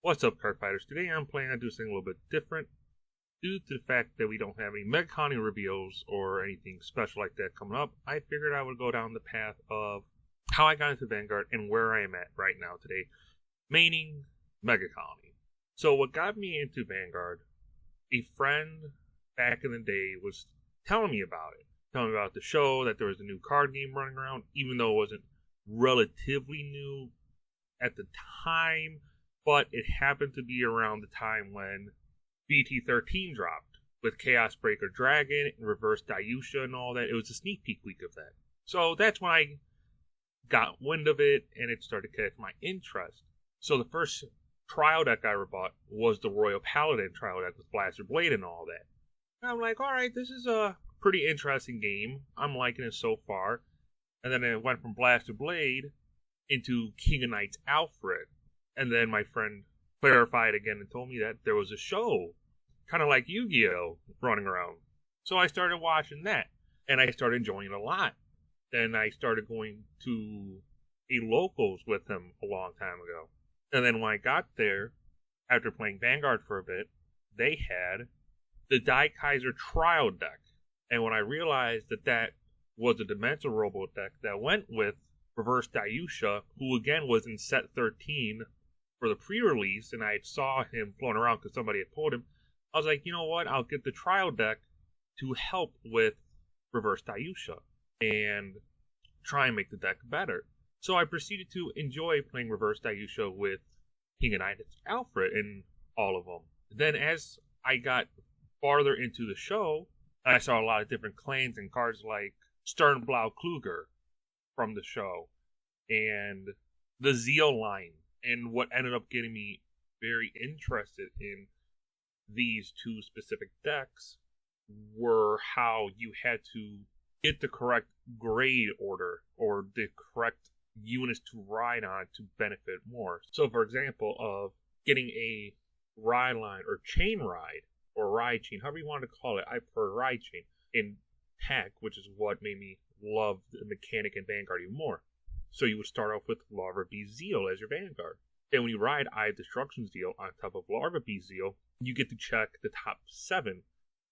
What's up, Cardfighters? Today I'm planning on doing something a little bit different due to the fact that we don't have any Megacolony reveals or anything special like that coming up. I figured I would go down the path of how I got into Vanguard and where I am at right now today, meaning Megacolony. So what got me into Vanguard, a friend back in the day was telling me about it, telling me about the show, that there was a new card game running around, even though it wasn't relatively new at the time, but it happened to be around the time when BT13 dropped with Chaos Breaker Dragon and Reverse Dayusha and all that. It was a sneak peek week of that. So that's when I got wind of it and it started to catch my interest. So the first trial deck I ever bought was the Royal Paladin trial deck with Blaster Blade and all that. And I'm like, alright, this is a pretty interesting game. I'm liking it so far. And then it went from Blaster Blade into King of Knights Alfred. And then my friend clarified again and told me that there was a show, kind of like Yu-Gi-Oh, running around. So I started watching that, and I started enjoying it a lot. Then I started going to a locals with him a long time ago. And then when I got there, after playing Vanguard for a bit, they had the Dai Kaiser trial deck. And when I realized that that was a Dimensional Robo deck that went with Reverse Dayusha, who again was in set 13 for the pre-release, and I saw him floating around because somebody had pulled him, I was like, you know what, I'll get the trial deck to help with Reverse Dayusha and try and make the deck better. So I proceeded to enjoy playing Reverse Dayusha with King of Knights Alfred and all of them. Then as I got farther into the show, I saw a lot of different clans and cards like Sternblau Kluger from the show and the Zeal line. And what ended up getting me very interested in these two specific decks were how you had to get the correct grade order or the correct units to ride on to benefit more. So, for example, of getting a ride line or chain ride or ride chain, however you want to call it, I prefer ride chain in tech, which is what made me love the mechanic in Vanguard even more. So you would start off with Larva Bee Zeal as your Vanguard. And when you ride Eye of Destruction Zeal on top of Larva Bee Zeal, you get to check the top 7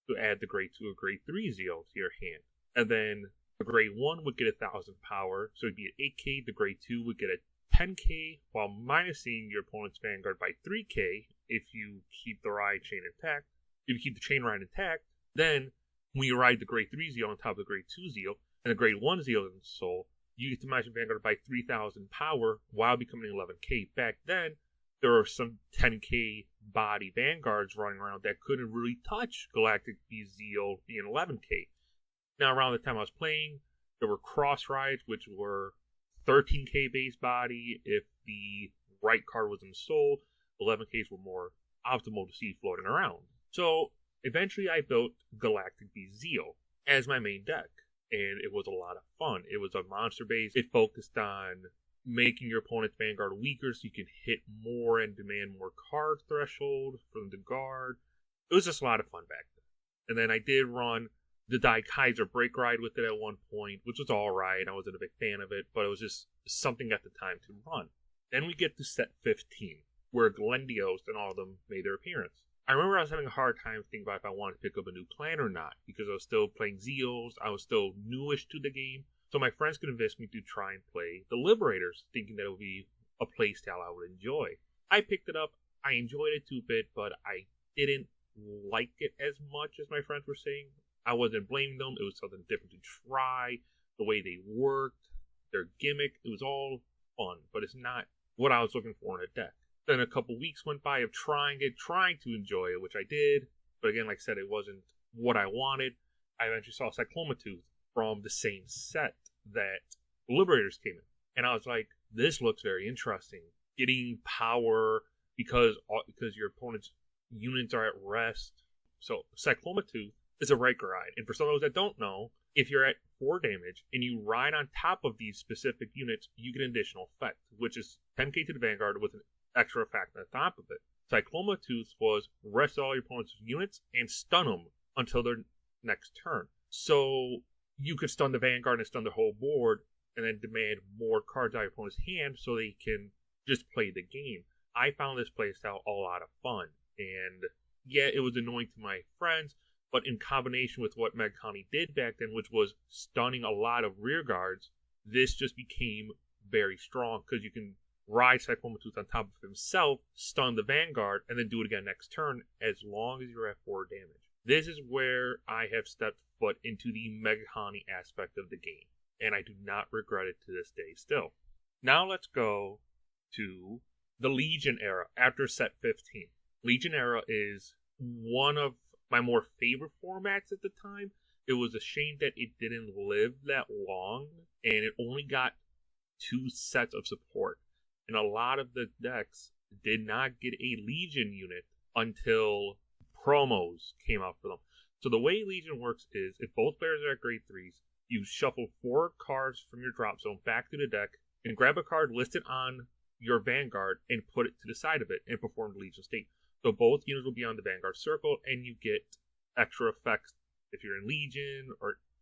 to add the Grade 2 or Grade 3 Zeal to your hand. And then the Grade 1 would get 1,000 power, so it'd be at 8k. The Grade 2 would get a 10k, while minusing your opponent's Vanguard by 3k if you keep the ride chain intact. If you keep the chain ride intact, then when you ride the Grade 3 Zeal on top of the Grade 2 Zeal, and the Grade 1 Zeal in Soul, you get to match your Vanguard by 3,000 power while becoming 11k. Back then, there were some 10k body Vanguards running around that couldn't really touch Galactic Bee Zeal being 11k. Now, around the time I was playing, there were cross rides, which were 13k base body. If the right card was in Soul, 11ks were more optimal to see floating around. So, eventually I built Galactic Bee Zeal as my main deck. And it was a lot of fun. It was a monster base. It focused on making your opponent's Vanguard weaker so you could hit more and demand more card threshold from the guard. It was just a lot of fun back then. And then I did run the Dai Kaiser break ride with it at one point, which was alright. I wasn't a big fan of it, but it was just something at the time to run. Then we get to set 15, where Glendios and all of them made their appearance. I remember I was having a hard time thinking about if I wanted to pick up a new clan or not, because I was still playing Zeals, I was still newish to the game, so my friends convinced me to try and play the Liberators, thinking that it would be a playstyle I would enjoy. I picked it up, I enjoyed it a bit, but I didn't like it as much as my friends were saying. I wasn't blaming them, it was something different to try, the way they worked, their gimmick, it was all fun, but it's not what I was looking for in a deck. Then a couple weeks went by of trying to enjoy it, which I did. But again, like I said, it wasn't what I wanted. I eventually saw Cyclomatooth from the same set that the Liberators came in. And I was like, this looks very interesting. Getting power because your opponent's units are at rest. So Cyclomatooth is a Riker ride. And for some of those that don't know, if you're at 4 damage and you ride on top of these specific units, you get an additional effect, which is 10k to the Vanguard with an extra effect on top of it. Cyclomatooth was rest all your opponent's units and stun them until their next turn. So you could stun the Vanguard and stun the whole board and then demand more cards out of your opponent's hand so they can just play the game. I found this playstyle a lot of fun. And yeah, it was annoying to my friends, but in combination with what Megacolony did back then, which was stunning a lot of rear guards, this just became very strong because you can ride Cyclomatooth on top of himself, stun the Vanguard, and then do it again next turn as long as you're at 4 damage. This is where I have stepped foot into the Megacolony aspect of the game, and I do not regret it to this day still. Now let's go to the Legion era after set 15. Legion era is one of my more favorite formats at the time. It was a shame that it didn't live that long, and it only got 2 sets of support. And a lot of the decks did not get a Legion unit until promos came out for them. So the way Legion works is, if both players are at grade 3s, you shuffle 4 cards from your drop zone back to the deck, and grab a card listed on your Vanguard and put it to the side of it and perform the Legion state. So both units will be on the Vanguard circle, and you get extra effects if you're in Legion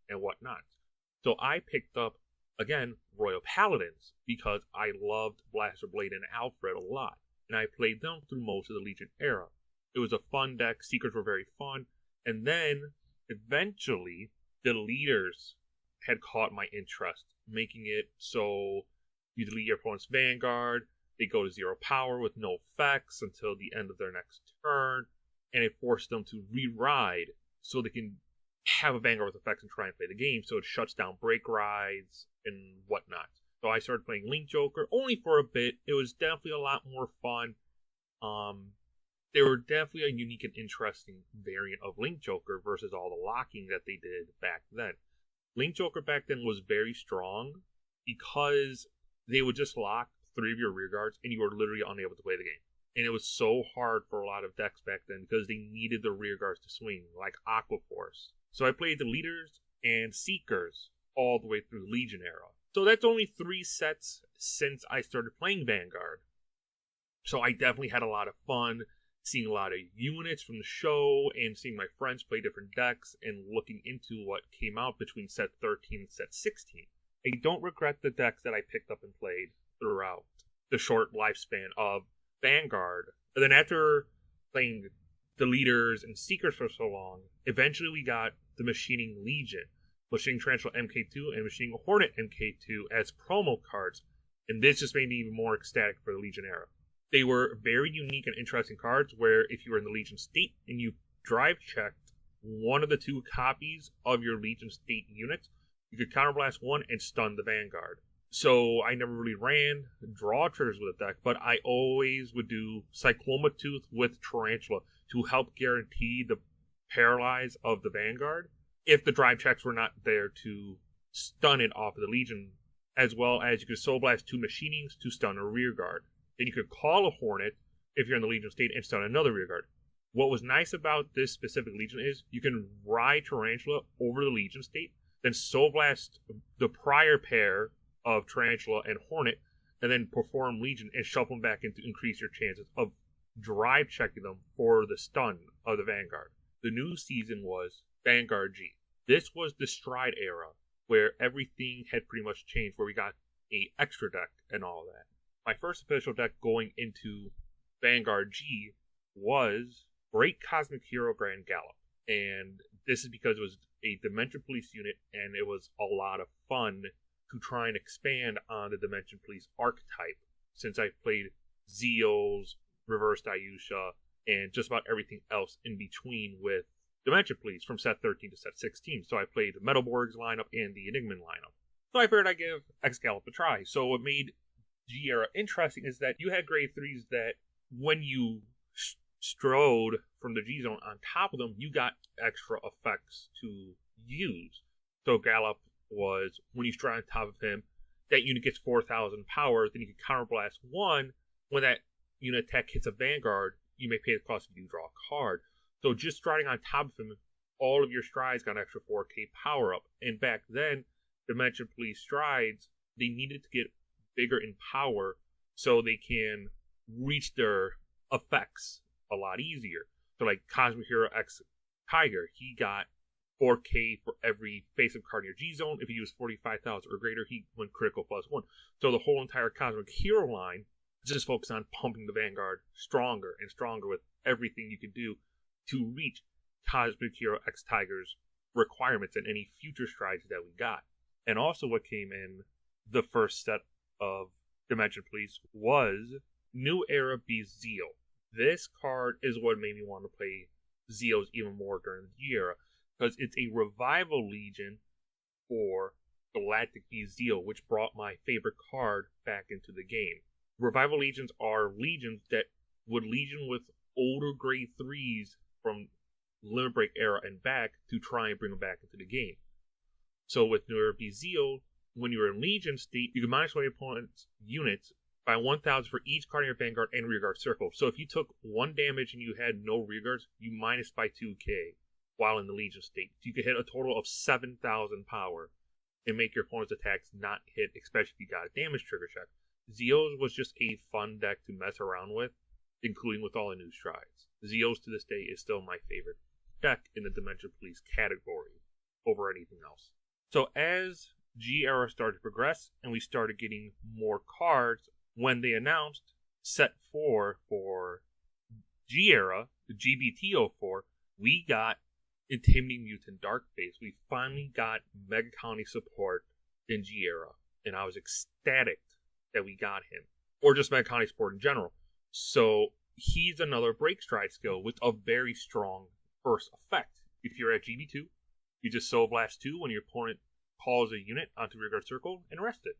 and whatnot. So I picked up, again, Royal Paladins because I loved Blaster Blade and Alfred a lot, and I played them through most of the Legion era. It was a fun deck, Seekers were very fun, and then eventually the leaders had caught my interest, making it so you delete your opponent's Vanguard, they go to 0 power with no effects until the end of their next turn, and it forced them to re-ride so they can have a Vanguard with effects and try and play the game, so it shuts down break rides and whatnot. So I started playing Link Joker, only for a bit. It was definitely a lot more fun. They were definitely a unique and interesting variant of Link Joker versus all the locking that they did back then. Link Joker back then was very strong because they would just lock 3 of your rear guards and you were literally unable to play the game. And it was so hard for a lot of decks back then because they needed the rear guards to swing, like Aqua Force. So I played the Leaders and Seekers all the way through the Legion era. So that's only 3 sets since I started playing Vanguard. So I definitely had a lot of fun seeing a lot of units from the show and seeing my friends play different decks and looking into what came out between set 13 and set 16. I don't regret the decks that I picked up and played throughout the short lifespan of Vanguard. And then after playing the Leaders and Seekers for so long, eventually we got the Machining Legion, Machining Tarantula MK2 and Machining Hornet MK2 as promo cards, and this just made me even more ecstatic for the Legion era. They were very unique and interesting cards where if you were in the Legion state and you drive checked one of the 2 copies of your Legion state units, you could counterblast one and stun the Vanguard. So I never really ran draw triggers with the deck, but I always would do Cyclomatooth with Tarantula to help guarantee the paralyze of the Vanguard if the drive checks were not there to stun it off of the Legion, as well as you could Soul Blast 2 Machinings to stun a rear guard. Then you could call a Hornet if you're in the Legion state and stun another rear guard. What was nice about this specific Legion is you can ride Tarantula over the Legion state, then Soul Blast the prior pair of Tarantula and Hornet, and then perform Legion and shuffle them back in to increase your chances of drive checking them for the stun of the Vanguard. The new season was Vanguard G. This was the Stride era, where everything had pretty much changed, where we got a extra deck and all that. My first official deck going into Vanguard G was Great Cosmic Hero Grand Gallop. And this is because it was a Dimension Police unit, and it was a lot of fun to try and expand on the Dimension Police archetype, since I played Zeals, Reverse Diusha, and just about everything else in between with Dimension Police from set 13 to set 16. So I played the Metalborg's lineup and the Enigman lineup. So I figured I'd give X Gallop a try. So what made G era interesting is that you had grade 3s that when you strode from the G zone on top of them, you got extra effects to use. So Gallop was when you stride on top of him, that unit gets 4,000 power, then you can counterblast 1. When that unit attack hits a Vanguard, you may pay the cost if you draw a card. So just striding on top of him, all of your strides got an extra 4k power up. And back then, Dimension Police strides, they needed to get bigger in power so they can reach their effects a lot easier. So like Cosmic Hero X Tiger, he got 4k for every face-up card in your G zone. If he used 45,000 or greater, he went critical +1. So the whole entire Cosmic Hero line just focus on pumping the Vanguard stronger and stronger with everything you could do to reach Cosmic Hero X Tiger's requirements and any future strides that we got. And also what came in the first set of Dimension Police was New Era Beast Zeal. This card is what made me want to play Zeals even more during the G era, because it's a revival legion for Galactic Beast Zeal, which brought my favorite card back into the game. Revival legions are legions that would legion with older grade 3s from Limit Break era and back to try and bring them back into the game. So with New Era Beast Zeal, when you're in Legion state, you can minus one your opponent's units by 1,000 for each card in your Vanguard and Rearguard circle. So if you took 1 damage and you had no Rearguards, you minus by 2k while in the Legion state. So you could hit a total of 7,000 power and make your opponent's attacks not hit, especially if you got a damage trigger check. Zeals was just a fun deck to mess around with, including with all the new strides. Zeals to this day is still my favorite deck in the Dimension Police category over anything else. So as G era started to progress and we started getting more cards, when they announced set 4 for G era, the GBT04, we got Intimidating Mutant Darkface. We finally got Megacolony support in G era, and I was ecstatic that we got him, or just Megacolony support in general. So he's another break stride skill with a very strong first effect. If you're at GB2, you just Soul Blast 2 when your opponent calls a unit onto Rearguard Circle and arrest it.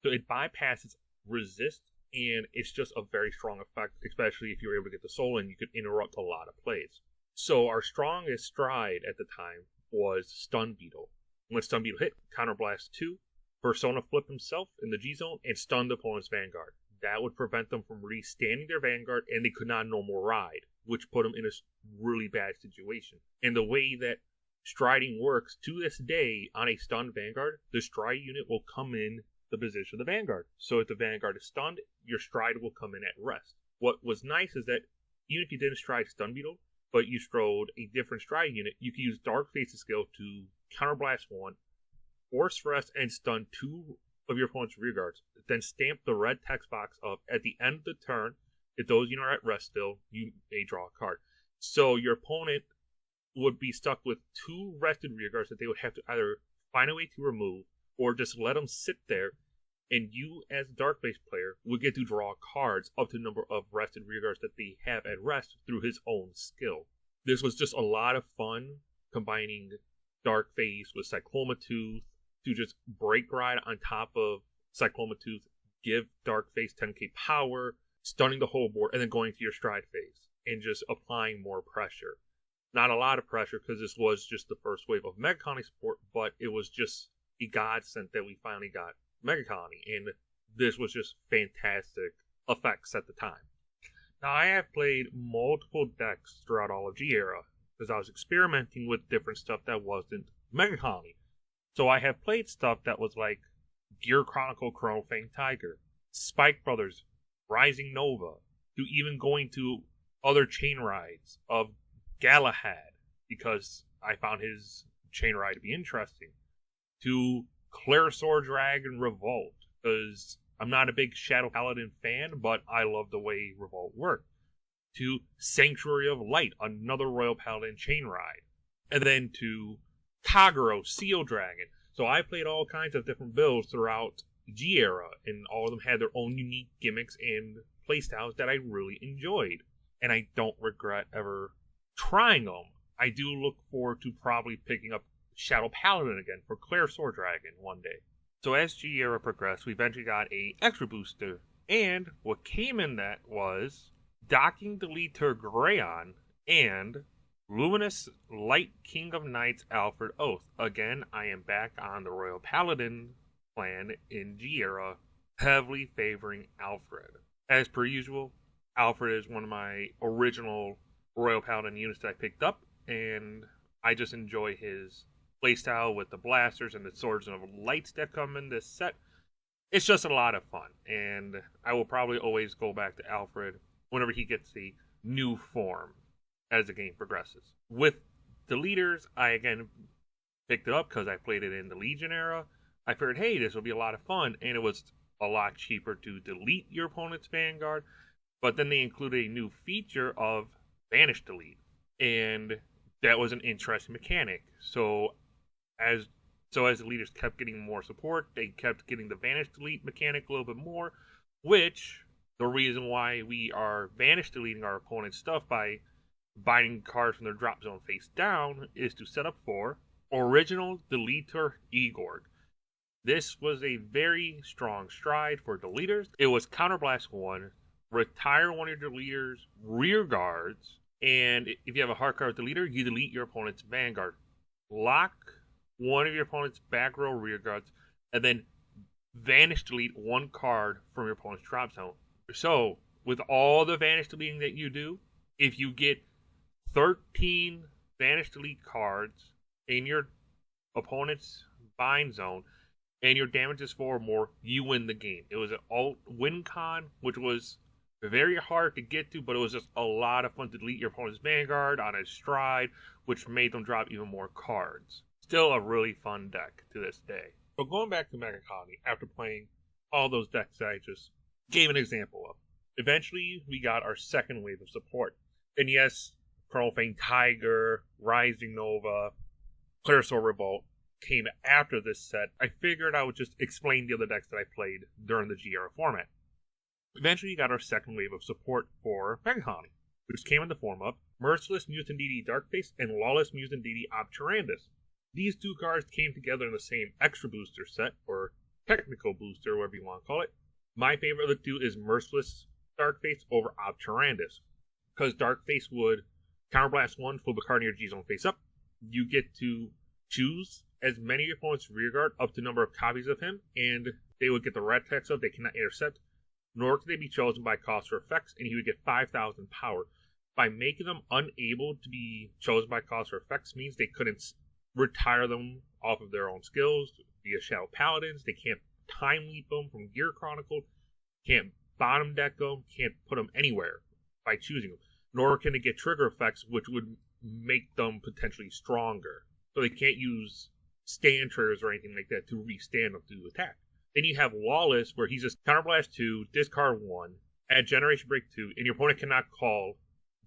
So it bypasses resist, and it's just a very strong effect, especially if you're able to get the soul in, you could interrupt a lot of plays. So our strongest stride at the time was Stun Beetle. When Stun Beetle hit, Counterblast 2, Persona Flip himself in the G-Zone, and stun the opponent's Vanguard. That would prevent them from re-standing their Vanguard, and they could not no more ride, which put them in a really bad situation. And the way that striding works to this day on a stunned Vanguard, the stride unit will come in the position of the Vanguard. So if the Vanguard is stunned, your stride will come in at rest. What was nice is that even if you didn't stride Stun Beetle, but you strode a different stride unit, you can use Darkface's skill to counterblast 1, force rest, and stun 2 of your opponent's rearguards. Then stamp the red text box up at the end of the turn. If those units are at rest still, you may draw a card. So your opponent would be stuck with 2 rested rearguards that they would have to either find a way to remove or just let them sit there, and you as a Darkface player would get to draw cards up to the number of rested rearguards that they have at rest through his own skill. This was just a lot of fun, combining Darkface with Cycloma Tooth to just break ride on top of Cycloma Tooth, give Darkface 10k power, stunning the whole board, and then going to your stride phase and just applying more pressure. Not a lot of pressure because this was just the first wave of Megacolony support, but it was just a godsend that we finally got Megacolony, and this was just fantastic effects at the time. Now, I have played multiple decks throughout all of G era because I was experimenting with different stuff that wasn't Megacolony. So I have played stuff that was like Gear Chronicle Chrono Fang Tiger, Spike Brothers, Rising Nova, to even going to other chain rides of Galahad, because I found his chain ride to be interesting, to Clairsword Dragon Revolt, because I'm not a big Shadow Paladin fan, but I love the way Revolt worked, to Sanctuary of Light, another Royal Paladin chain ride, and then to Kagero, Seal Dragon. So I played all kinds of different builds throughout G era, and all of them had their own unique gimmicks and playstyles that I really enjoyed. And I don't regret ever trying them. I do look forward to probably picking up Shadow Paladin again for Clairsword Dragon one day. So as G era progressed, we eventually got a extra booster, and what came in that was Docking Deleter Greyon and Luminous Light King of Knights Alfred Oath. Again, I am back on the Royal Paladin plan in G era, heavily favoring Alfred. As per usual, Alfred is one of my original Royal Paladin units that I picked up, and I just enjoy his playstyle with the blasters and the swords of lights that come in this set. It's just a lot of fun, and I will probably always go back to Alfred whenever he gets the new form as the game progresses. With the leaders, I again picked it up because I played it in the Legion era. I figured, hey, this will be a lot of fun, and it was a lot cheaper to delete your opponent's Vanguard, but then they included a new feature of Vanish Delete, and that was an interesting mechanic. As as the leaders kept getting more support, they kept getting the Vanish Delete mechanic a little bit more, which the reason why we are Vanish Deleting our opponent's stuff by binding cards from their drop zone face down is to set up for Original Deleter Igor. This was a very strong stride for deleters. It was Counterblast 1, retire one of your deleters' rear guards, and if you have a hard card deleter, you delete your opponent's Vanguard. Lock one of your opponent's back row rear guards, and then Vanish Delete one card from your opponent's drop zone. So, with all the Vanish Deleting that you do, if you get 13 Vanish Delete cards in your opponent's bind zone, and your damage is 4 or more, you win the game. It was an alt win con, which was very hard to get to, but it was just a lot of fun to delete your opponent's Vanguard on a stride, which made them drop even more cards. Still a really fun deck to this day. But going back to Megacolony, after playing all those decks that I just gave an example of, eventually we got our second wave of support. And yes, Profane Tiger, Rising Nova, Clairsaur Revolt came after this set. I figured I would just explain the other decks that I played during the GR format. Eventually, we got our second wave of support for Megacolony, which came in the form of Merciless Mutant DD Darkface and Lawless Mutant DD Obturandus. These two cards came together in the same extra booster set, or technical booster, whatever you want to call it. My favorite of the two is Merciless Darkface over Obturandus, because Darkface would Counterblast 1, flip a card in your G-Zone face up. You get to choose as many of your opponent's rearguard up to the number of copies of him, and they would get the red text of they cannot intercept, nor could they be chosen by cost or effects, and he would get 5,000 power. By making them unable to be chosen by cost or effects means they couldn't retire them off of their own skills via Shadow Paladins, they can't time leap them from Gear Chronicle, can't bottom deck them, can't put them anywhere by choosing them, nor can they get trigger effects which would make them potentially stronger. So they can't use stand triggers or anything like that to restand them to attack. Then you have Lawless, where he's just Counterblast 2, discard 1, add Generation Break 2, and your opponent cannot call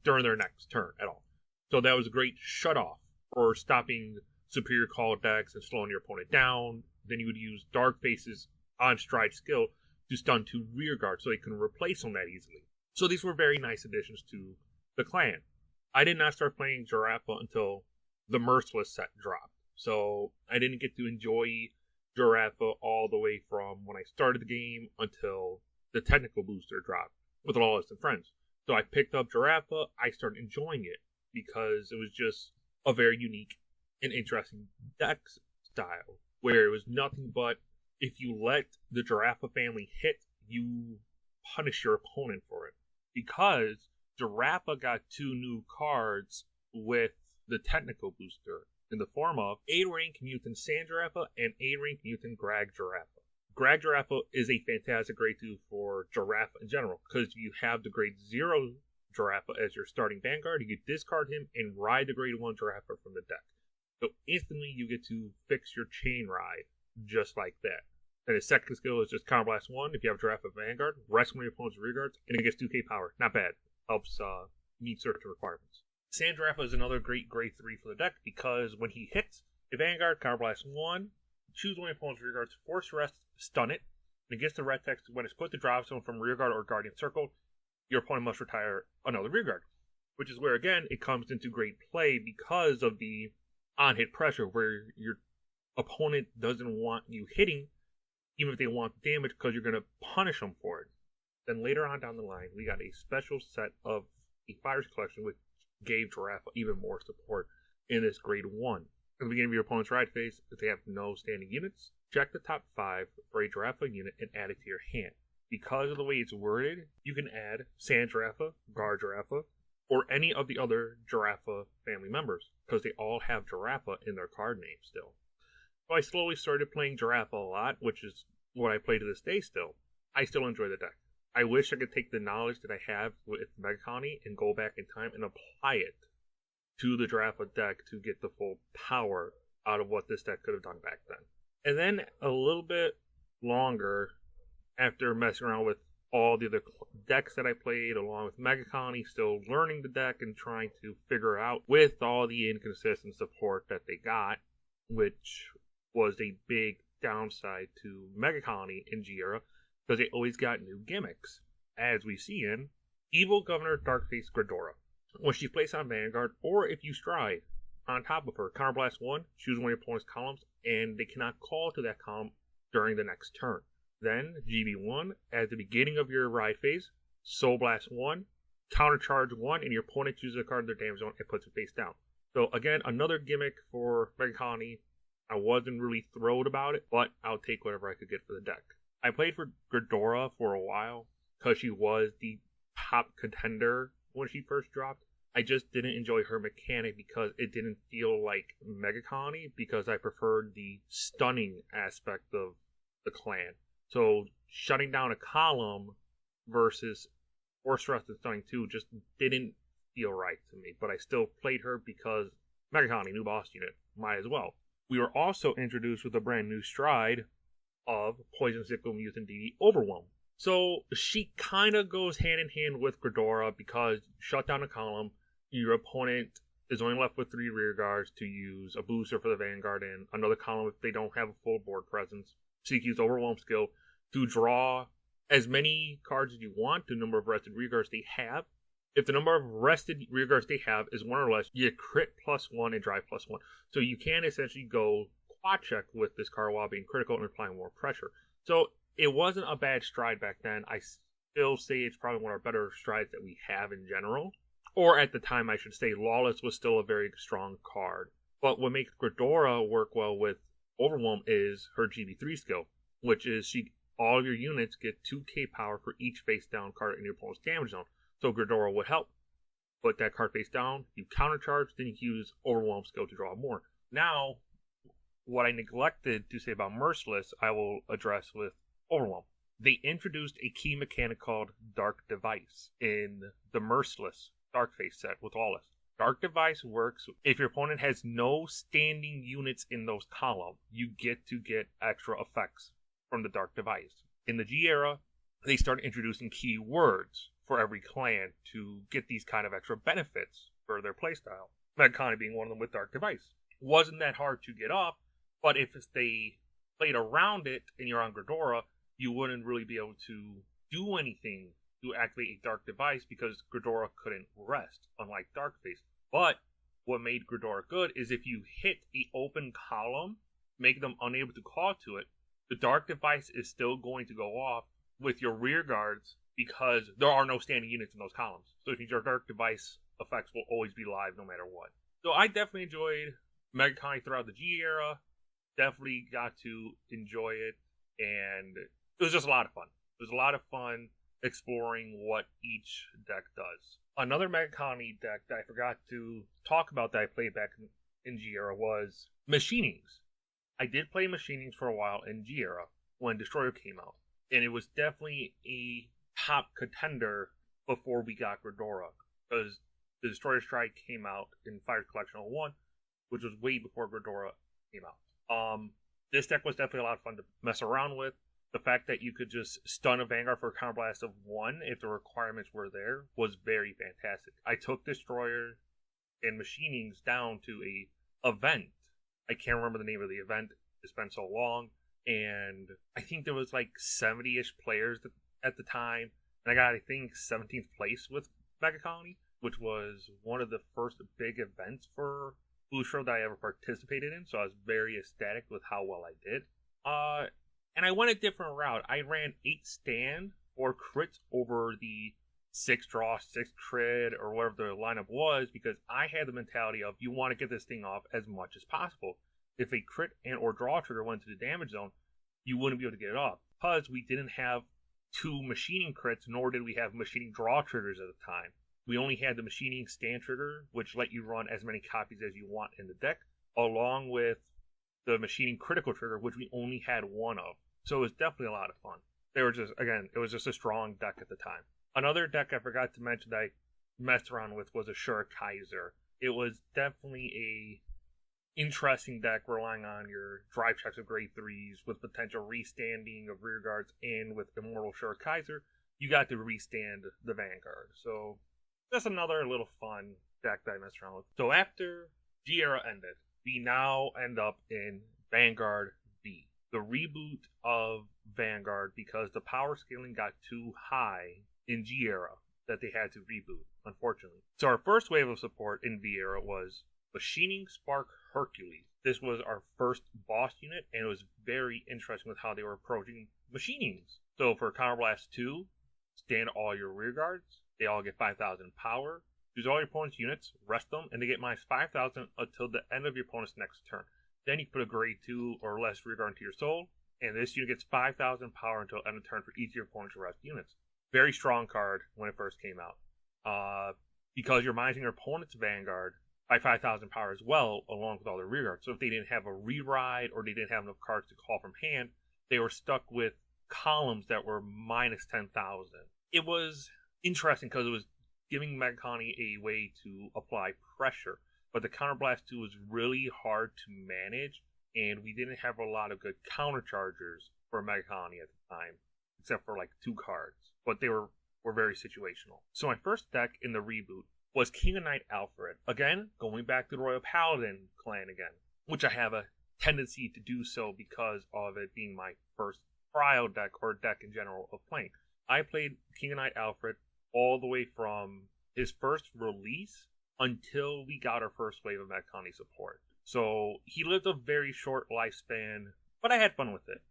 during their next turn at all. So that was a great shutoff for stopping superior call decks and slowing your opponent down. Then you would use Dark Face's on stride skill to stun 2 rear guards so they couldn't replace them that easily. So these were very nice additions to the clan. I did not start playing Giraffa until the Merciless set dropped. So I didn't get to enjoy Giraffa all the way from when I started the game until the technical booster dropped with Lawless and Friends. So I picked up Giraffa, I started enjoying it because it was just a very unique and interesting deck style where it was nothing but if you let the Giraffa family hit, you punish your opponent for it. Because Giraffa got 2 new cards with the technical booster in the form of A-Rank Mutant Sand Giraffa and A-Rank Mutant Grag Giraffa. Grag Giraffa is a fantastic grade 2 for Giraffa in general, because you have the grade 0 Giraffa as your starting Vanguard, you can discard him and ride the grade 1 Giraffa from the deck. So instantly you get to fix your chain ride just like that. And his second skill is just Counterblast 1 if you have Giraffa Vanguard, rest one of your opponent's rear guards, and it gets 2k power. Not bad. Helps meet certain requirements. Sand Giraffa is another great grade 3 for the deck because when he hits a Vanguard, Counterblast 1, choose one of your opponent's rear guards, force rest, stun it, and it gets the red text when it's put to drop zone from rear guard or Guardian Circle, your opponent must retire another rear guard. Which is where, again, it comes into great play because of the on-hit pressure where your opponent doesn't want you hitting, even if they want damage, because you're going to punish them for it. Then later on down the line, we got a special set of a Fires Collection which gave Giraffa even more support in this grade 1. At the beginning of your opponent's ride phase, if they have no standing units, check the top 5 for a Giraffa unit and add it to your hand. Because of the way it's worded, you can add Sand Giraffa, Guard Giraffa, or any of the other Giraffa family members, because they all have Giraffa in their card name still. So I slowly started playing Giraffa a lot, which is what I play to this day still. I still enjoy the deck. I wish I could take the knowledge that I have with Megacolony and go back in time and apply it to the Giraffa deck to get the full power out of what this deck could have done back then. And then a little bit longer after messing around with all the other decks that I played, along with Megacolony, still learning the deck and trying to figure out with all the inconsistent support that they got, which was a big downside to Megacolony in G-Era, because they always got new gimmicks, as we see in Evil Governor Darkface Gridora. When she plays on Vanguard, or if you stride on top of her, Counterblast 1, choose one of your opponent's columns, and they cannot call to that column during the next turn. Then, GB1, at the beginning of your ride phase, Soul Blast 1, Countercharge 1, and your opponent chooses a card in their damage zone and puts it face down. So again, another gimmick for Megacolony. I wasn't really thrilled about it, but I'll take whatever I could get for the deck. I played for Gridora for a while, because she was the top contender when she first dropped. I just didn't enjoy her mechanic because it didn't feel like Megacolony, because I preferred the stunning aspect of the clan. So shutting down a column versus Force Thrust and Stunning 2 just didn't feel right to me. But I still played her because Megacolony, new boss unit, might as well. We were also introduced with a brand new stride of Poison Sickle Mutant DD Overwhelm. So she kind of goes hand in hand with Gridora because shut down a column, your opponent is only left with 3 rear guards to use a booster for the Vanguard and another column if they don't have a full board presence. So you can use Overwhelm skill to draw as many cards as you want to the number of rested rear guards they have. If the number of rested rear guards they have is 1 or less, you get crit +1 and drive +1. So you can essentially go quad check with this card while being critical and applying more pressure. So it wasn't a bad stride back then. I still say it's probably one of our better strides that we have in general. Or at the time, I should say, Lawless was still a very strong card. But what makes Gridora work well with Overwhelm is her GB3 skill, which is all of your units get 2k power for each face down card in your opponent's damage zone. So Gridora would help. Put that card face down, you countercharge, then you can use Overwhelm skill to draw more. Now, what I neglected to say about Merciless, I will address with Overwhelm. They introduced a key mechanic called Dark Device in the Merciless Darkface set with Lawless. Dark Device works if your opponent has no standing units in those columns, you get to get extra effects from the Dark Device. In the G era, they started introducing keywords for every clan to get these kind of extra benefits for their playstyle. Megacolony being one of them with Dark Device. Wasn't that hard to get up, but if they played around it and you're on Gridora, you wouldn't really be able to do anything to activate a Dark Device because Gridora couldn't rest, unlike Darkface. But what made Gridora good is if you hit an open column, make them unable to call to it, the Dark Device is still going to go off with your rear guards because there are no standing units in those columns. So it means your Dark Device effects will always be live no matter what. So I definitely enjoyed Megacolony throughout the G era. Definitely got to enjoy it, and it was just a lot of fun. It was a lot of fun exploring what each deck does. Another Megacolony deck that I forgot to talk about that I played back in G-Era was Machinings. I did play Machinings for a while in G-Era when Destroyer came out, and it was definitely a top contender before we got Gridora, because the Destroyer Strike came out in Fire's Collection 01, which was way before Gridora came out. This deck was definitely a lot of fun to mess around with. The fact that you could just stun a Vanguard for a counterblast of 1 if the requirements were there was very fantastic. I took Destroyer and Machinings down to a event. I can't remember the name of the event. It's been so long. And I think there was like 70-ish players at the time. And I got, I think, 17th place with Megacolony, which was one of the first big events for Booster that I ever participated in. So I was very ecstatic with how well I did. And I went a different route. I ran 8 stand or crits over the 6 draw, 6 crit, or whatever the lineup was, because I had the mentality of you want to get this thing off as much as possible. If a crit and or draw trigger went to the damage zone, you wouldn't be able to get it off. Because we didn't have 2 machining crits, nor did we have machining draw triggers at the time. We only had the machining stand trigger, which let you run as many copies as you want in the deck, along with the machining critical trigger, which we only had 1 of. So it was definitely a lot of fun. They were just, again, it was just a strong deck at the time. Another deck I forgot to mention that I messed around with was a Kaiser. It was definitely interesting deck relying on your drive checks of grade 3s with potential restanding of rear guards, and with Immortal Short Kaiser, you got to restand the Vanguard. So just another little fun deck that I messed around with. So after G-Era ended, we now end up in Vanguard B, the reboot of Vanguard, because the power scaling got too high in G-Era that they had to reboot, unfortunately. So our first wave of support in V-Era was Machining Spark Hercules. This was our first boss unit, and it was very interesting with how they were approaching machinings. So for Counterblast 2, stand all your rear guards. They all get 5,000 power. Choose all your opponent's units, rest them, and they get minus 5,000 until the end of your opponent's next turn. Then you put a grade 2 or less rear guard into your soul, and this unit gets 5,000 power until end of turn for each of your opponent's rest units. Very strong card when it first came out. Because you're minusing your opponent's Vanguard by 5,000 power as well, along with all their rear guards. So if they didn't have a reride or they didn't have enough cards to call from hand, they were stuck with columns that were minus 10,000. It was interesting because it was giving Megacolony a way to apply pressure, but the Counterblast 2 was really hard to manage, and we didn't have a lot of good counterchargers for Megacolony at the time, except for like 2 cards, but they were very situational. So my first deck in the reboot was King of Night Alfred. Again, going back to the Royal Paladin clan again, which I have a tendency to do so because of it being my first trial deck, or deck in general, of playing. I played King of Night Alfred all the way from his first release until we got our first wave of Megacolony support. So he lived a very short lifespan, but I had fun with it.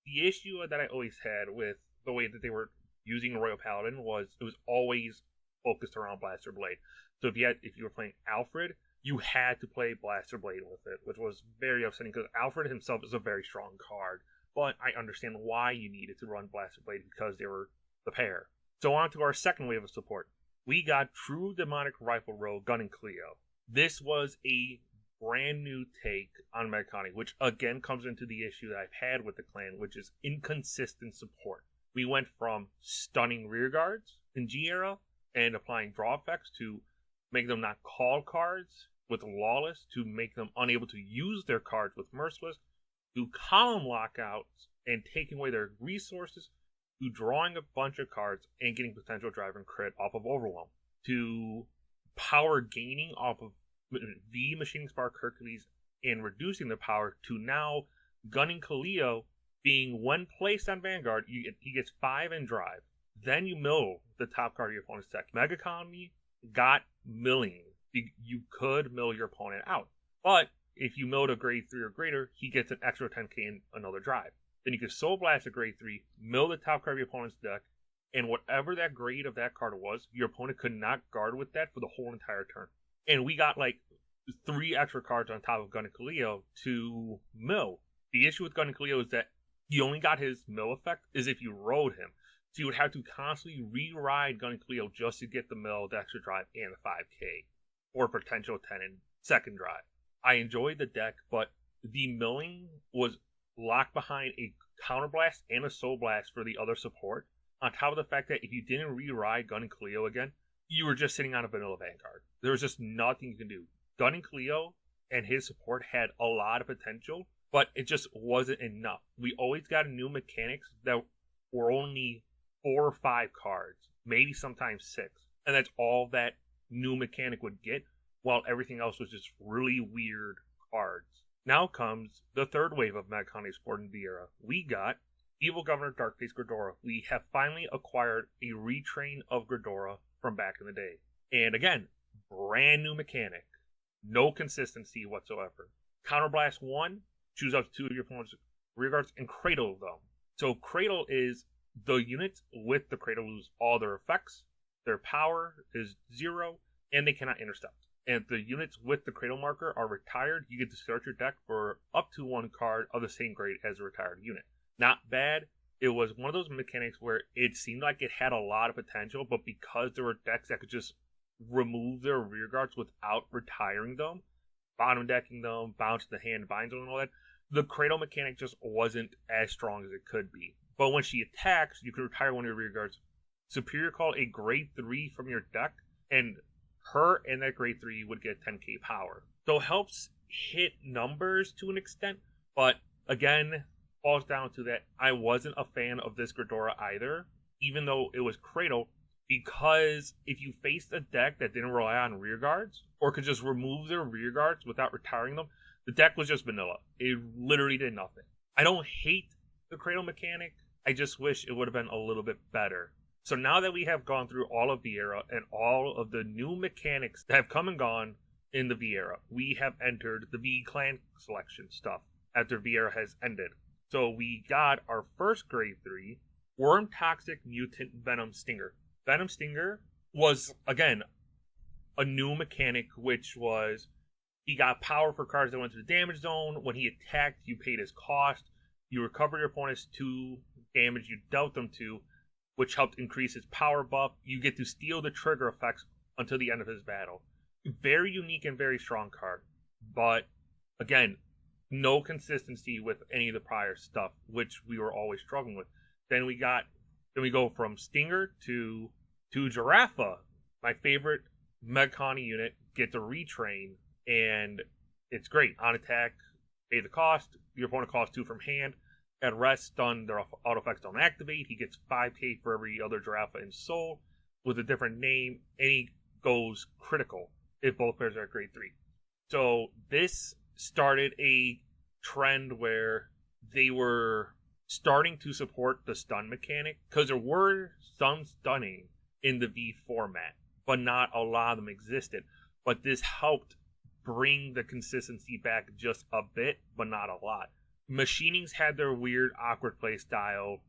The issue that I always had with the way that they were using Royal Paladin was it was always focused around Blaster Blade. So if you were playing Alfred, you had to play Blaster Blade with it, which was very upsetting because Alfred himself is a very strong card. But I understand why you needed to run Blaster Blade because they were the pair. So on to our second wave of support. We got True Demonic Rifle Rogue Gun and Cleo. This was a brand new take on Megacolony, which again comes into the issue that I've had with the clan, which is inconsistent support. We went from stunning rear guards in G-Era and applying draw effects to make them not call cards with Lawless, to make them unable to use their cards with Merciless, to column lockouts and taking away their resources, to drawing a bunch of cards and getting potential drive and crit off of Overwhelm, to power gaining off of the Machining Spark Hercules and reducing the power, to now Gunning Cleo being when placed on Vanguard, he gets 5 in drive. Then you mill the top card of your opponent's deck. Megacolony got milling. You could mill your opponent out. But if you milled a grade 3 or greater, he gets an extra 10k in another drive. Then you could Soul Blast a grade 3, mill the top card of your opponent's deck, and whatever that grade of that card was, your opponent could not guard with that for the whole entire turn. And we got like 3 extra cards on top of Gunning Cleo to mill. The issue with Gunning Cleo is that you only got his mill effect is if you rode him. So you would have to constantly re-ride Gunning Cleo just to get the mill, the extra drive, and the 5k, or potential 10 in second drive. I enjoyed the deck, but the milling was locked behind a Counterblast and a Soul Blast for the other support, on top of the fact that if you didn't re-ride Gunning Cleo again, you were just sitting on a vanilla Vanguard. There was just nothing you can do. Gunning Cleo and his support had a lot of potential, but it just wasn't enough. We always got new mechanics that were only 4 or 5 cards, maybe sometimes 6. And that's all that new mechanic would get, while everything else was just really weird cards. Now comes the third wave of Megacolony support in V-Era. We got Evil Governor Darkface Gridora. We have finally acquired a retrain of Gridora from back in the day. And again, brand new mechanic. No consistency whatsoever. Counterblast 1, choose up to 2 of your opponent's rear guards and cradle them. So cradle is the units with the cradle lose all their effects, their power is 0, and they cannot intercept. And if the units with the cradle marker are retired, you get to search your deck for up to 1 card of the same grade as a retired unit. Not bad. It was one of those mechanics where it seemed like it had a lot of potential, but because there were decks that could just remove their rear guards without retiring them, bottom decking them, bounce the hand, binds them, and all that, the cradle mechanic just wasn't as strong as it could be. But when she attacks, you can retire one of your rear guards, superior call a grade 3 from your deck, and her and that grade 3 would get 10k power. So it helps hit numbers to an extent, but again, falls down to that I wasn't a fan of this Ghidorah either, even though it was Cradle, because if you faced a deck that didn't rely on rear guards, or could just remove their rear guards without retiring them, the deck was just vanilla. It literally did nothing. I don't hate the Cradle mechanic, I just wish it would have been a little bit better. So now that we have gone through all of Vieira and all of the new mechanics that have come and gone in the Vieira, we have entered the V Clan selection stuff after Vieira has ended. So we got our first grade 3, Worm Toxic Mutant Venom Stinger. Venom Stinger was, again, a new mechanic, which was he got power for cards that went to the damage zone. When he attacked, you paid his cost. You recovered your opponent's 2 damage you dealt them to, which helped increase his power buff. You get to steal the trigger effects until the end of his battle. Very unique and very strong card. But, again, no consistency with any of the prior stuff, which we were always struggling with. Then we go from Stinger to Giraffa. My favorite Megacolony unit gets a retrain, and it's great. On attack, pay the cost. Your opponent costs 2 from hand. At rest, stun, their auto effects don't activate. He gets 5k for every other Giraffa in Soul with a different name, and he goes critical if both players are at grade 3. So this started a trend where they were starting to support the stun mechanic, because there were some stunning in the V format, but not a lot of them existed. But this helped bring the consistency back just a bit, but not a lot. Machinings had their weird, awkward play style.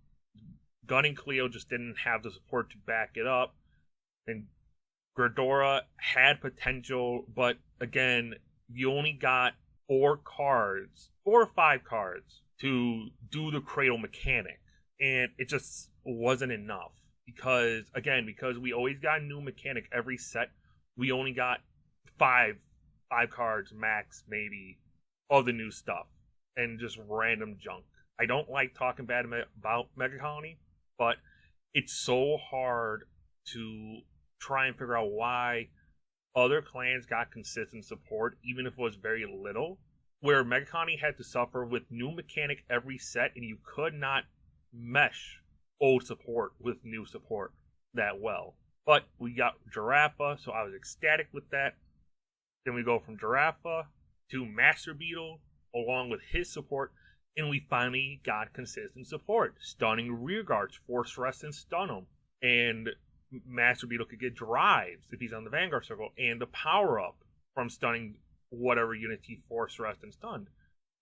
Gun and Cleo just didn't have the support to back it up. And Ghidorah had potential, but again, you only got 4 or 5 cards to do the Cradle mechanic. And it just wasn't enough. Because we always got a new mechanic every set, we only got 5 cards max, maybe, of the new stuff. And just random junk. I don't like talking bad about Megacolony, but it's so hard to try and figure out why other clans got consistent support, even if it was very little, where Megacolony had to suffer with new mechanic every set, and you could not mesh old support with new support that well. But we got Giraffa, so I was ecstatic with that. Then we go from Giraffa to Master Beetle, along with his support, and we finally got consistent support. Stunning rear guards, force rest and stun them. And Master Beetle could get drives if he's on the Vanguard Circle, and the power up from stunning whatever unit he force rest and stunned.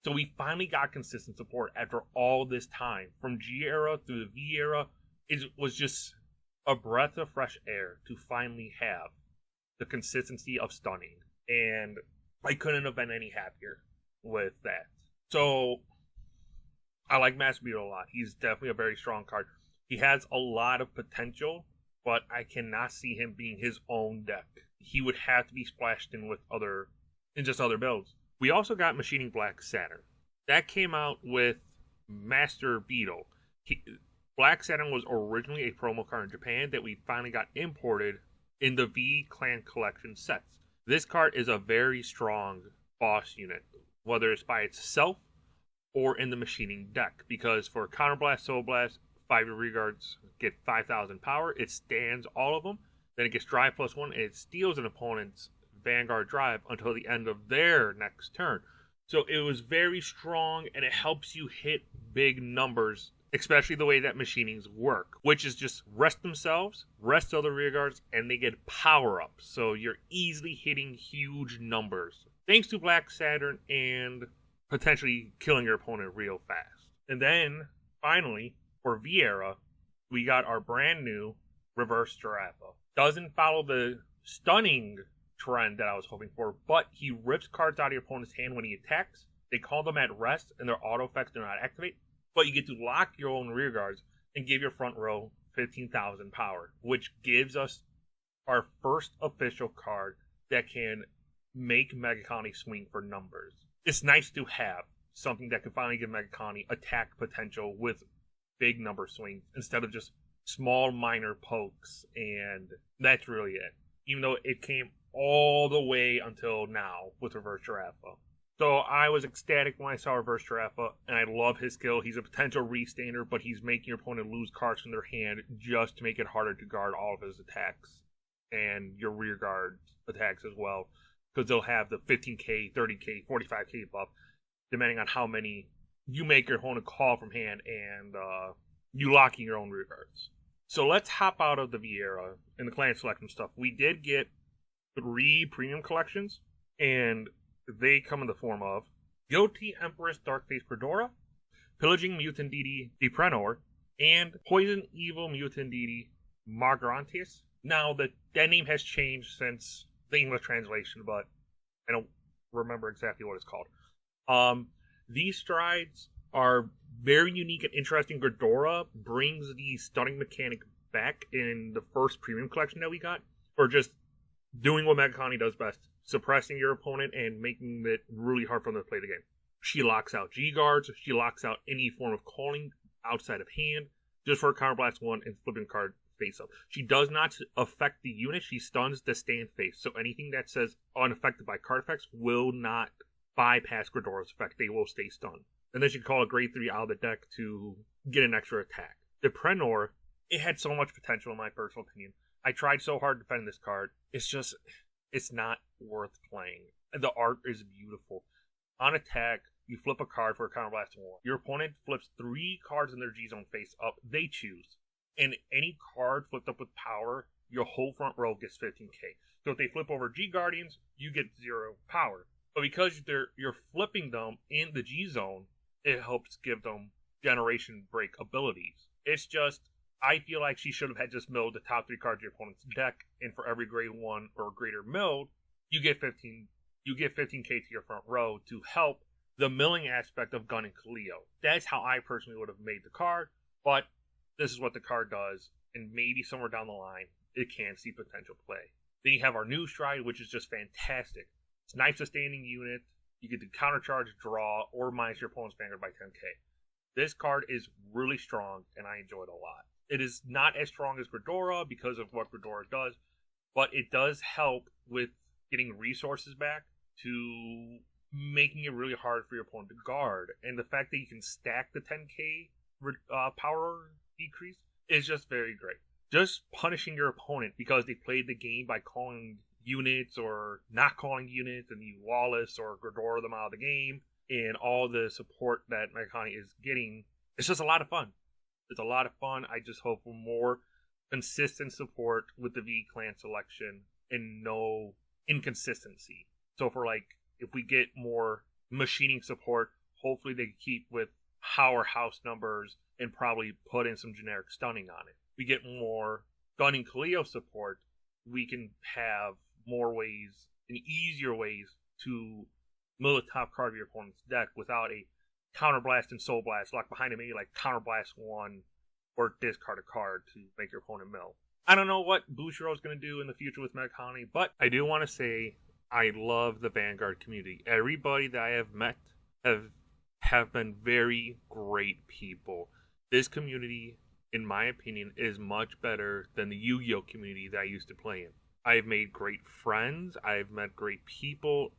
So we finally got consistent support after all this time. From G era through the V era, it was just a breath of fresh air to finally have the consistency of stunning. And I couldn't have been any happier with that. So I like Master Beetle a lot. He's definitely a very strong card. He has a lot of potential, but I cannot see him being his own deck. He would have to be splashed in with other builds. We also got Machining Black Saturn. That came out with Master Beetle. Black Saturn was originally a promo card in Japan that we finally got imported in the V Clan Collection sets. This card is a very strong boss unit, whether it's by itself or in the machining deck, because for Counterblast, Soul Blast, 5 rear guards get 5,000 power, it stands all of them, then it gets drive +1, and it steals an opponent's Vanguard drive until the end of their next turn. So it was very strong, and it helps you hit big numbers, especially the way that machinings work, which is just rest themselves, rest other rear guards, and they get power up. So you're easily hitting huge numbers, thanks to Black Saturn, and potentially killing your opponent real fast. And then, finally, for Vieira, we got our brand new Reverse Giraffa. Doesn't follow the stunning trend that I was hoping for, but he rips cards out of your opponent's hand when he attacks. They call them at rest, and their auto effects do not activate, but you get to lock your own rear guards and give your front row 15,000 power, which gives us our first official card that can make Megacolony swing for numbers. It's nice to have something that can finally give Megacolony attack potential with big number swings instead of just small minor pokes, and that's really it. Even though it came all the way until now with Reverse Giraffa. So I was ecstatic when I saw Reverse Giraffa, and I love his skill. He's a potential restander, but he's making your opponent lose cards from their hand just to make it harder to guard all of his attacks and your rear guard attacks as well, because they'll have the 15k, 30k, 45k buff, depending on how many you make your opponent call from hand and you locking your own rear guards. So let's hop out of the Vieira and the clan selection stuff. We did get 3 premium collections, and they come in the form of Guilty Empress Darkface Gridora, Pillaging Mutant Deity Deprenor, and Poison Evil Mutant Deity Margrantes. Now, that name has changed since the English translation, but I don't remember exactly what it's called. These strides are very unique and interesting. Gridora brings the stunning mechanic back in the first premium collection that we got, for just doing what Megacolony does best, suppressing your opponent and making it really hard for them to play the game. She locks out G-Guards, she locks out any form of calling outside of hand, just for a Counterblast 1 and flipping card face up. She does not affect the unit, she stuns the stand face, so anything that says unaffected by card effects will not bypass Gridora's effect, they will stay stunned. And then she can call a grade 3 out of the deck to get an extra attack. Deprenor, it had so much potential in my personal opinion. I tried so hard defending this card. It's not worth playing. The art is beautiful. On attack, you flip a card for a Counterblast 1. Your opponent flips 3 cards in their G-Zone face up. They choose. And any card flipped up with power, your whole front row gets 15k. So if they flip over G-Guardians, you get 0 power. But because you're flipping them in the G-Zone, it helps give them Generation Break abilities. It's just, I feel like she should have had just milled the top 3 cards of your opponent's deck, and for every grade 1 or greater milled, you get 15k to your front row to help the milling aspect of Gun and Kaleo. That's how I personally would have made the card, but this is what the card does, and maybe somewhere down the line, it can see potential play. Then you have our new stride, which is just fantastic. It's a knife sustaining unit. You get to countercharge, draw, or minus your opponent's vanguard by 10k. This card is really strong, and I enjoy it a lot. It is not as strong as Gridora because of what Gridora does, but it does help with getting resources back to making it really hard for your opponent to guard. And the fact that you can stack the 10k power decrease is just very great. Just punishing your opponent because they played the game by calling units or not calling units, and you Wallace or Gridora them out of the game, and all the support that Megacolony is getting, it's just a lot of fun. It's a lot of fun. I just hope for more consistent support with the V clan selection and no inconsistency. So for if we get more machining support, hopefully they keep with powerhouse numbers and probably put in some generic stunning on it. We get more Gunning Kaleo support, we can have more ways and easier ways to mill the top card of your opponent's deck without a Counterblast and Soul Blast locked behind it, maybe like Counterblast 1 or discard a card to make your opponent mill. I don't know what Bushiro is going to do in the future with Megacolony, but I do want to say I love the Vanguard community. Everybody that I have met have been very great people. This community, in my opinion, is much better than the Yu-Gi-Oh community that I used to play in. I've made great friends. I've met great people.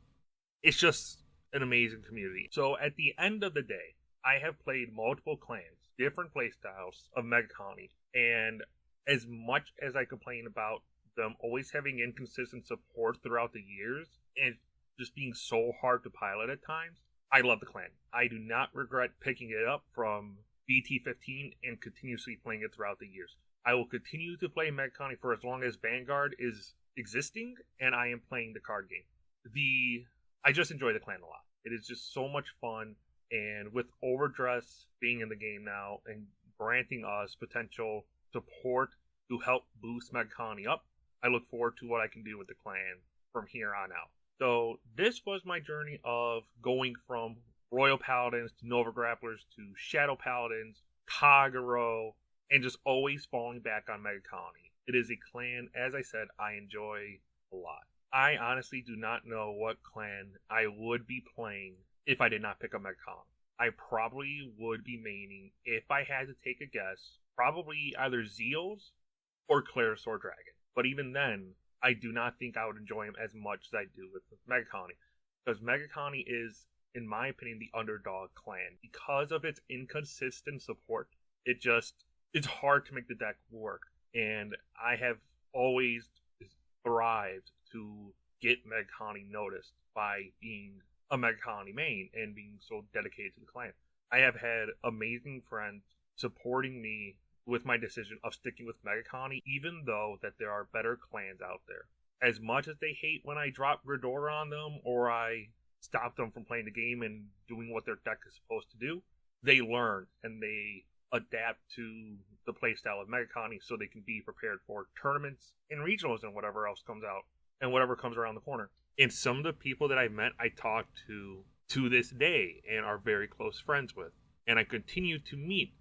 It's just an amazing community. So at the end of the day, I have played multiple clans, different playstyles of Megacolony, and as much as I complain about them always having inconsistent support throughout the years and just being so hard to pilot at times, I love the clan. I do not regret picking it up from BT15 and continuously playing it throughout the years. I will continue to play Megacolony for as long as Vanguard is existing and I am playing the card game. I just enjoy the clan a lot. It is just so much fun, and with Overdress being in the game now and granting us potential support to help boost Megacolony up, I look forward to what I can do with the clan from here on out. So this was my journey of going from Royal Paladins to Nova Grapplers to Shadow Paladins, Kagero, and just always falling back on Megacolony. It is a clan, as I said, I enjoy a lot. I honestly do not know what clan I would be playing if I did not pick up Megacolony. I probably would be maining, if I had to take a guess, probably either Zeals or Clarisaur Dragon. But even then, I do not think I would enjoy him as much as I do with Megacolony. Because Megacolony is, in my opinion, the underdog clan. Because of its inconsistent support, it's hard to make the deck work. And I have always thrived to get Megacolony noticed by being a Megacolony main and being so dedicated to the clan. I have had amazing friends supporting me with my decision of sticking with Megacolony, even though that there are better clans out there. As much as they hate when I drop Gridora on them or I stop them from playing the game and doing what their deck is supposed to do, they learn and they adapt to the playstyle of Megacolony so they can be prepared for tournaments and regionals and whatever else comes out and whatever comes around the corner. And some of the people that I've met, I talk to this day and are very close friends with. And I continue to meet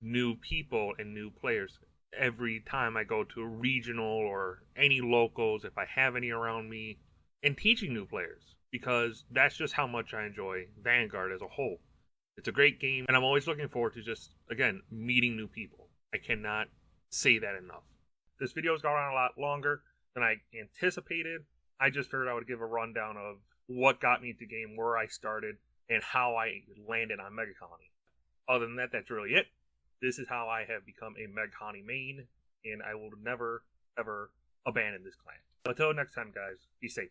new people and new players every time I go to a regional or any locals, if I have any around me, and teaching new players, because that's just how much I enjoy Vanguard as a whole. It's a great game, and I'm always looking forward to just, again, meeting new people. I cannot say that enough. This video's gone on a lot longer than I anticipated. I just figured I would give a rundown of what got me into the game, where I started, and how I landed on Megacolony. Other than that, that's really it. This is how I have become a Megacolony main, and I will never, ever abandon this clan. Until next time, guys, be safe.